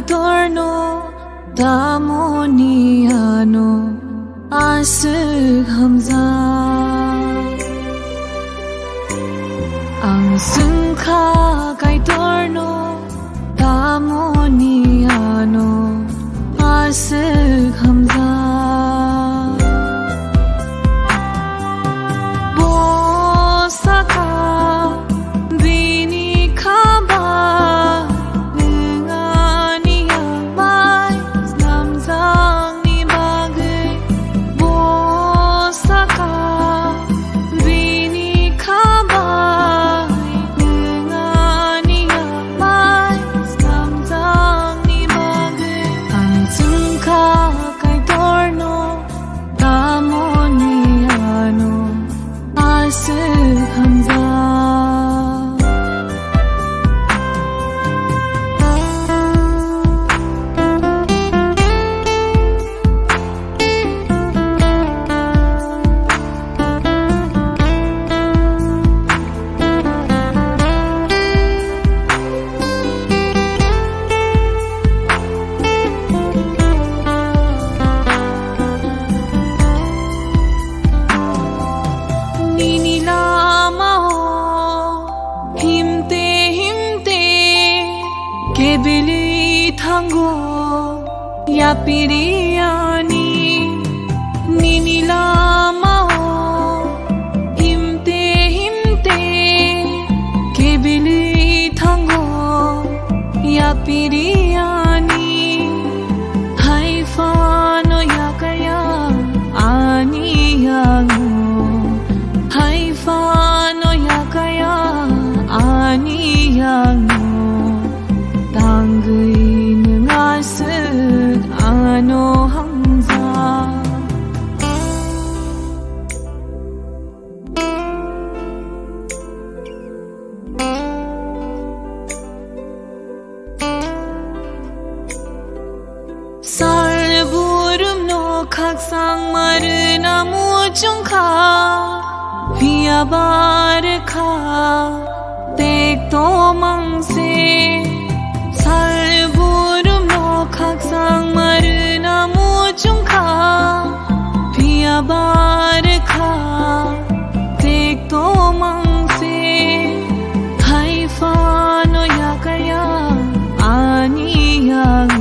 dorno damoniano asig hamza ang sungkha kai dorno damoniano asig hamza Kebili thango ya piriani ninila mao himte kebili thango ya piriani haifano ya kaya ani yango haifano ya kaya ani yango 당그이는 아스 아노 항상 살부름노 각상마르나 무중카 비아바르카 댁도망세 살부름노 각상마르나 무중카 비아바르카 댁도망세 하이파노 야가야 아니야고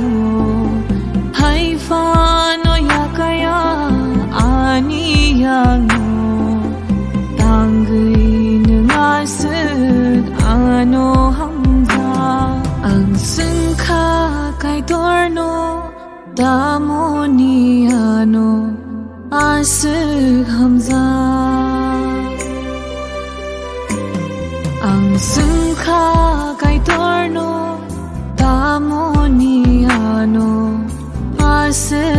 하이파노 야가야 아니야고 당그이는 아스 아노 ang sungkha kai dorno damoniano asig hamza ang sungkha kai dorno damoniano asig